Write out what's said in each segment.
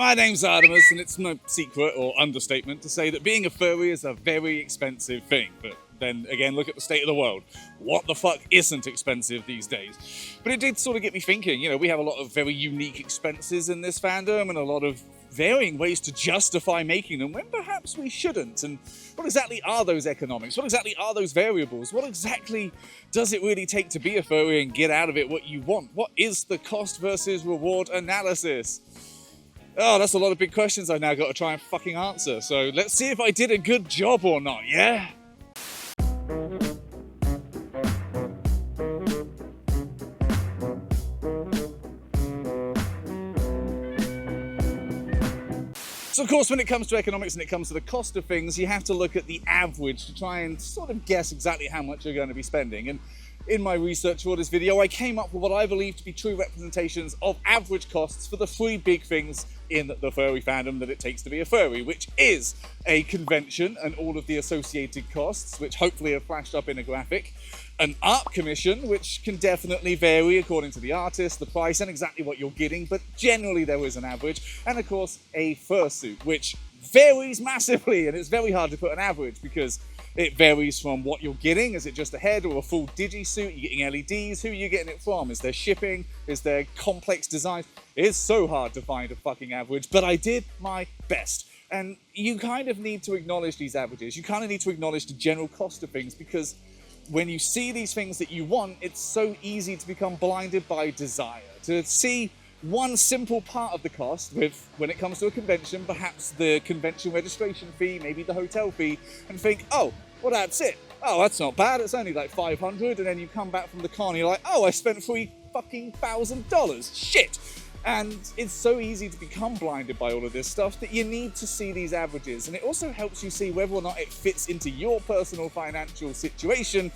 My name's Artemis, and it's no secret or understatement to say that being a furry is a very expensive thing. But then again, look at the state of the world. What the fuck isn't expensive these days? But it did sort of get me thinking, you know, we have a lot of very unique expenses in this fandom and a lot of varying ways to justify making them when perhaps we shouldn't. And what exactly are those economics? What exactly are those variables? What exactly does it really take to be a furry and get out of it what you want? What is the cost versus reward analysis? Oh, that's a lot of big questions I've now got to try and fucking answer. So let's see if I did a good job or not, yeah? So of course, when it comes to economics and it comes to the cost of things, you have to look at the average to try and sort of guess exactly how much you're going to be spending. And in my research for this video, I came up with what I believe to be true representations of average costs for the three big things in the furry fandom that it takes to be a furry, which is a convention and all of the associated costs, which hopefully have flashed up in a graphic, an art commission, which can definitely vary according to the artist, the price, and exactly what you're getting, but generally there is an average, and of course a fursuit, which varies massively, and it's very hard to put an average because it varies from what you're getting. Is it just a head or a full digi-suit? You're getting LEDs? Who are you getting it from? Is there shipping? Is there complex designs? It's so hard to find a fucking average, but I did my best. And you kind of need to acknowledge these averages. You kind of need to acknowledge the general cost of things, because when you see these things that you want, it's so easy to become blinded by desire. To see one simple part of the cost with, when it comes to a convention, perhaps the convention registration fee, maybe the hotel fee, and think, oh, well, that's it. Oh, that's not bad. It's only like $500, and then you come back from the con and you're like, oh, I spent $3,000. Shit. And it's so easy to become blinded by all of this stuff that you need to see these averages. And it also helps you see whether or not it fits into your personal financial situation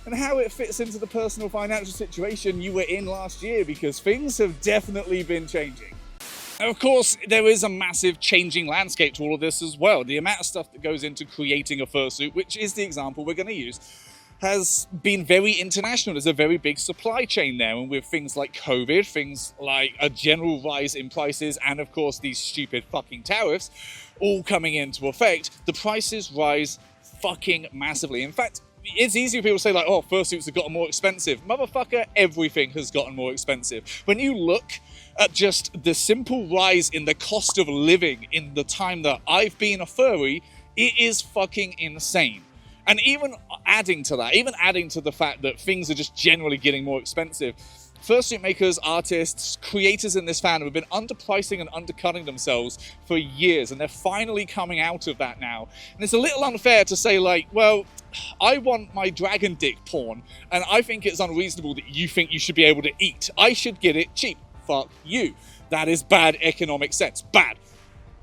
and how it fits into the personal financial situation you were in last year, because things have definitely been changing. Now, of course, there is a massive changing landscape to all of this as well. The amount of stuff that goes into creating a fursuit, which is the example we're going to use, has been very international. There's a very big supply chain there, and with things like COVID, things like a general rise in prices, and of course these stupid fucking tariffs all coming into effect, the prices rise fucking massively. In fact, it's easy for people to say like, oh, fursuits have gotten more expensive. Motherfucker, everything has gotten more expensive. When you look at just the simple rise in the cost of living in the time that I've been a furry, it is fucking insane. And even adding to that, even adding to the fact that things are just generally getting more expensive, fursuit makers, artists, creators in this fandom have been underpricing and undercutting themselves for years, and they're finally coming out of that now. And it's a little unfair to say like, well, I want my dragon dick porn, and I think it's unreasonable that you think you should be able to eat. I should get it cheap. Fuck you. That is bad economic sense. Bad.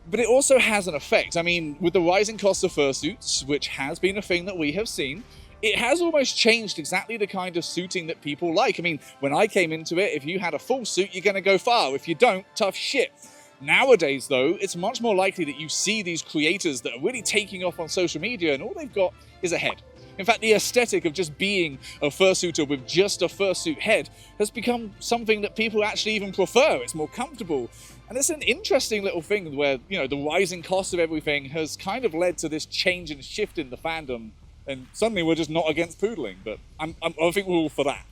But it also has an effect. I mean, with the rising cost of fursuits, which has been a thing that we have seen, it has almost changed exactly the kind of suiting that people like. I mean, when I came into it, if you had a full suit, you're going to go far. If you don't, tough shit. Nowadays, though, it's much more likely that you see these creators that are really taking off on social media, and all they've got is a head. In fact, the aesthetic of just being a fursuiter with just a fursuit head has become something that people actually even prefer. It's more comfortable. And it's an interesting little thing where, you know, the rising cost of everything has kind of led to this change and shift in the fandom. And suddenly we're just not against poodling, but I think we're all for that.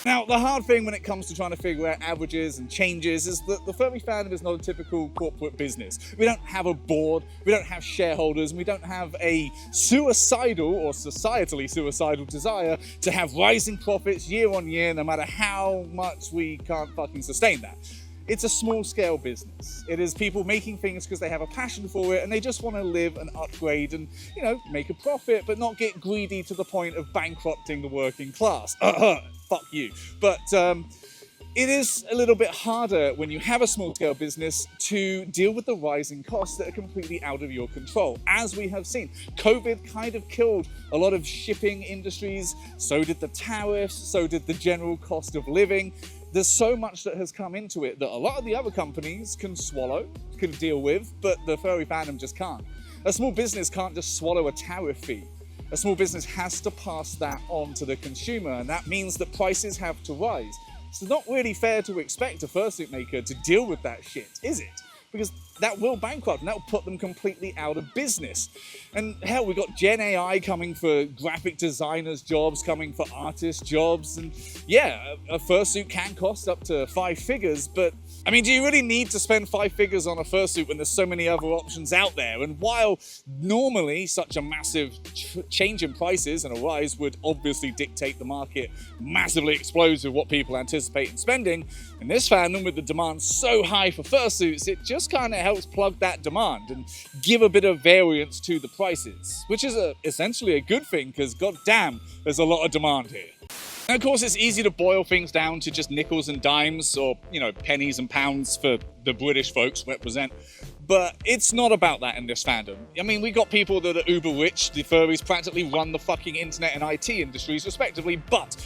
Now, the hard thing when it comes to trying to figure out averages and changes is that the furry fandom is not a typical corporate business. We don't have a board, we don't have shareholders, and we don't have a suicidal or societally suicidal desire to have rising profits year on year, no matter how much we can't fucking sustain that. It's a small-scale business. It is people making things because they have a passion for it and they just want to live and upgrade and, you know, make a profit, but not get greedy to the point of bankrupting the working class. Fuck you. But it is a little bit harder when you have a small-scale business to deal with the rising costs that are completely out of your control. As we have seen, COVID kind of killed a lot of shipping industries, so did the tariffs, so did the general cost of living. There's so much that has come into it that a lot of the other companies can swallow, can deal with, but the furry fandom just can't. A small business can't just swallow a tariff fee. A small business has to pass that on to the consumer, and that means that prices have to rise. It's not really fair to expect a fursuit maker to deal with that shit, is it? because that will bankrupt and that will put them completely out of business. And hell, we got Gen AI coming for graphic designers jobs, coming for artist jobs, and yeah, a fursuit can cost up to 5 figures, but I mean, do you really need to spend 5 figures on a fursuit when there's so many other options out there? And while normally such a massive change in prices and a rise would obviously dictate the market massively explodes with what people anticipate in spending, in this fandom with the demand so high for fursuits, it just kind of helps plug that demand and give a bit of variance to the prices, which is essentially a good thing because goddamn, there's a lot of demand here. And of course, it's easy to boil things down to just nickels and dimes, or, you know, pennies and pounds for the British folks represent. But it's not about that in this fandom. I mean, we got people that are uber rich, the furries practically run the fucking internet and IT industries respectively, but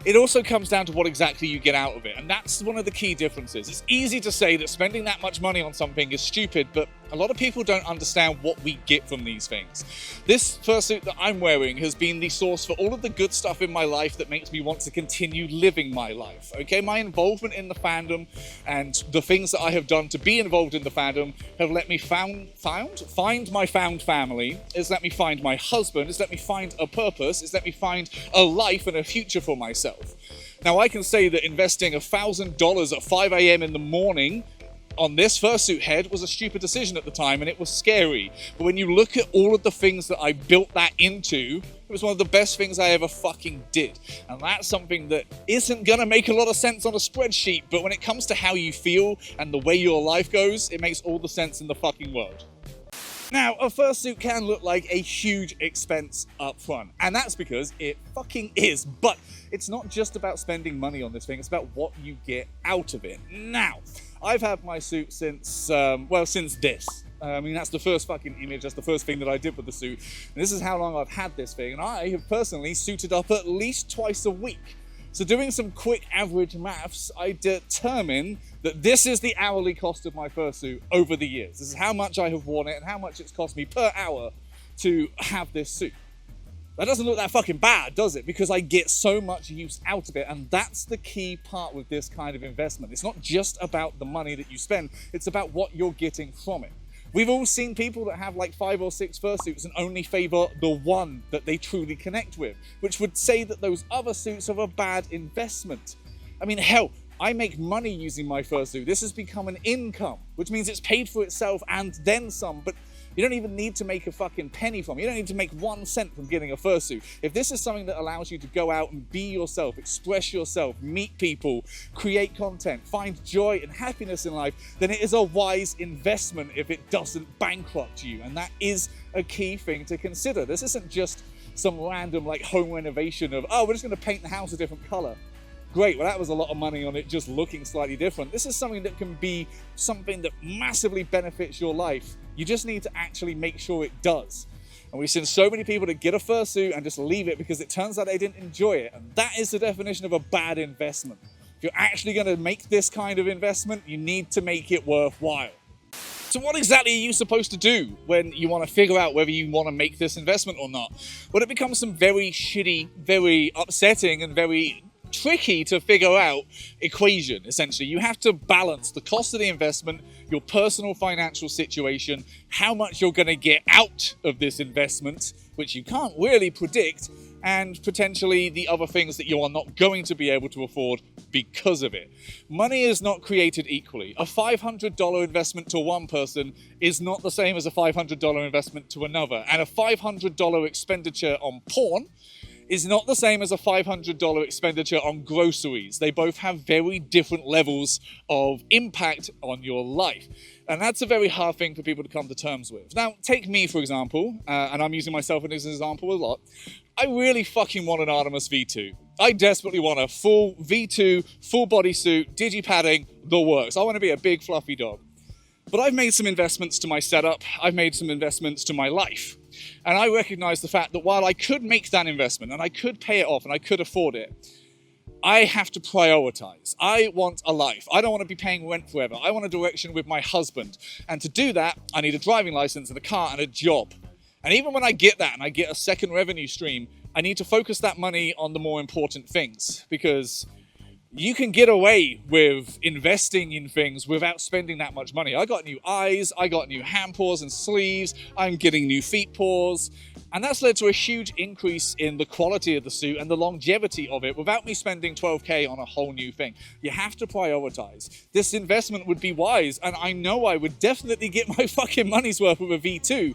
it also comes down to what exactly you get out of it, and that's one of the key differences. It's easy to say that spending that much money on something is stupid, but a lot of people don't understand what we get from these things. This fursuit that I'm wearing has been the source for all of the good stuff in my life that makes me want to continue living my life, okay? My involvement in the fandom and the things that I have done to be involved in the fandom have let me find my found family, it's let me find my husband, it's let me find a purpose, it's let me find a life and a future for myself. Now, I can say that investing $1,000 at 5 a.m. in the morning on this fursuit head was a stupid decision at the time, and it was scary. But when you look at all of the things that I built that into, it was one of the best things I ever fucking did. And that's something that isn't gonna make a lot of sense on a spreadsheet, but when it comes to how you feel and the way your life goes, it makes all the sense in the fucking world. Now, a fursuit can look like a huge expense up front, and that's because it fucking is, but it's not just about spending money on this thing, it's about what you get out of it. Now, I've had my suit since, since this. I mean, that's the first fucking image, that's the first thing that I did with the suit, and this is how long I've had this thing, and I have personally suited up at least twice a week. So doing some quick average maths, I determine that this is the hourly cost of my fursuit over the years. This is how much I have worn it and how much it's cost me per hour to have this suit. That doesn't look that fucking bad, does it? Because I get so much use out of it, and that's the key part with this kind of investment. It's not just about the money that you spend, it's about what you're getting from it. We've all seen people that have like 5 or 6 fursuits and only favor the one that they truly connect with, which would say that those other suits are a bad investment. I mean, hell, I make money using my fursuit. This has become an income, which means it's paid for itself and then some, but you don't even need to make a fucking penny from it. You don't need to make 1 cent from getting a fursuit. If this is something that allows you to go out and be yourself, express yourself, meet people, create content, find joy and happiness in life, then it is a wise investment if it doesn't bankrupt you. And that is a key thing to consider. This isn't just some random like home renovation of, oh, we're just gonna paint the house a different color. Great, well that was a lot of money on it just looking slightly different. This is something that can be something that massively benefits your life. You just need to actually make sure it does. And we've seen so many people that get a fursuit and just leave it because it turns out they didn't enjoy it. And that is the definition of a bad investment. If you're actually gonna make this kind of investment, you need to make it worthwhile. So what exactly are you supposed to do when you want to figure out whether you want to make this investment or not? Well, it becomes some very shitty, very upsetting, and very tricky to figure out equation, essentially. You have to balance the cost of the investment, your personal financial situation, how much you're going to get out of this investment, which you can't really predict, and potentially the other things that you are not going to be able to afford because of it. Money is not created equally. A $500 investment to one person is not the same as a $500 investment to another, and a $500 expenditure on porn is not the same as a $500 expenditure on groceries. They both have very different levels of impact on your life. And that's a very hard thing for people to come to terms with. Now, take me, for example, and I'm using myself as an example a lot. I really fucking want an Artemis V2. I desperately want a full V2, full bodysuit, digi-padding, the works. I want to be a big fluffy dog. But I've made some investments to my setup, I've made some investments to my life. And I recognize the fact that while I could make that investment and I could pay it off and I could afford it, I have to prioritize. I want a life. I don't want to be paying rent forever. I want a direction with my husband. And to do that, I need a driving license and a car and a job. And even when I get that and I get a second revenue stream, I need to focus that money on the more important things, because you can get away with investing in things without spending that much money. I got new eyes, I got new hand paws and sleeves, I'm getting new feet paws, and that's led to a huge increase in the quality of the suit and the longevity of it without me spending 12k on a whole new thing. You have to prioritize. This investment would be wise, and I know I would definitely get my fucking money's worth with a V2,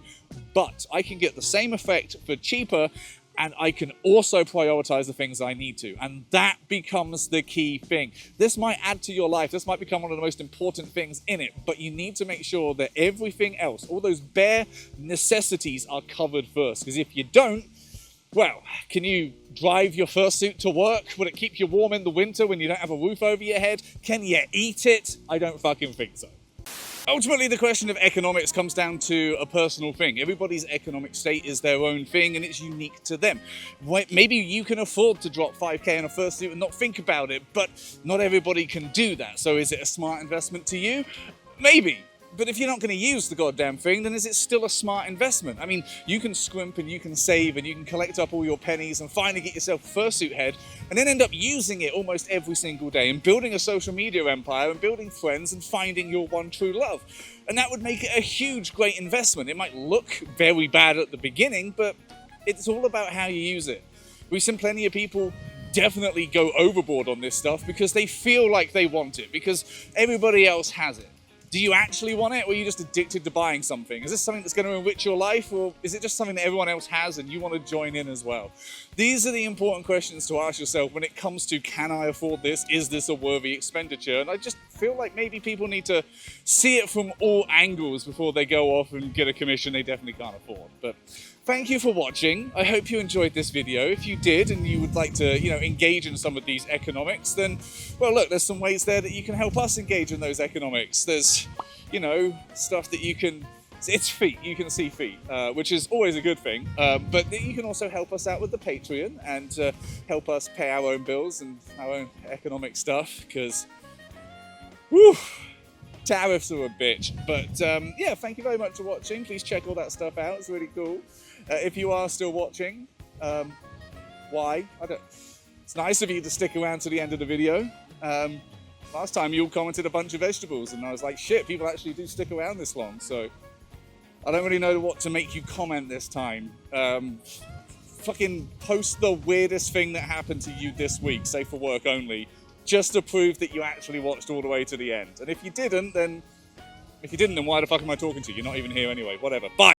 but I can get the same effect for cheaper, and I can also prioritize the things I need to. And that becomes the key thing. This might add to your life. This might become one of the most important things in it. But you need to make sure that everything else, all those bare necessities, are covered first. Because if you don't, well, can you drive your fursuit to work? Will it keep you warm in the winter when you don't have a roof over your head? Can you eat it? I don't fucking think so. Ultimately, the question of economics comes down to a personal thing. Everybody's economic state is their own thing, and it's unique to them. Maybe you can afford to drop 5k on a fursuit and not think about it, but not everybody can do that. So is it a smart investment to you? Maybe. But if you're not going to use the goddamn thing, then is it still a smart investment? I mean, you can scrimp and you can save and you can collect up all your pennies and finally get yourself a fursuit head and then end up using it almost every single day and building a social media empire and building friends and finding your one true love. And that would make it a huge, great investment. It might look very bad at the beginning, but it's all about how you use it. We've seen plenty of people definitely go overboard on this stuff because they feel like they want it, because everybody else has it. Do you actually want it, or are you just addicted to buying something? Is this something that's going to enrich your life, or is it just something that everyone else has and you want to join in as well? These are the important questions to ask yourself when it comes to, can I afford this? Is this a worthy expenditure? And I just feel like maybe people need to see it from all angles before they go off and get a commission they definitely can't afford. But thank you for watching. I hope you enjoyed this video. If you did and you would like to, engage in some of these economics, then, well, look, there's some ways there that you can help us engage in those economics. There's, stuff that you can, it's feet, you can see feet, which is always a good thing. But you can also help us out with the Patreon and help us pay our own bills and our own economic stuff, because, whew, tariffs are a bitch. But yeah, thank you very much for watching. Please check all that stuff out. It's really cool. If you are still watching, why? It's nice of you to stick around to the end of the video. Last time you all commented a bunch of vegetables, and I was like, shit, people actually do stick around this long. So I don't really know what to make you comment this time. Fucking post the weirdest thing that happened to you this week, say for work only, just to prove that you actually watched all the way to the end. And if you didn't, then why the fuck am I talking to you? You're not even here anyway. Whatever. Bye.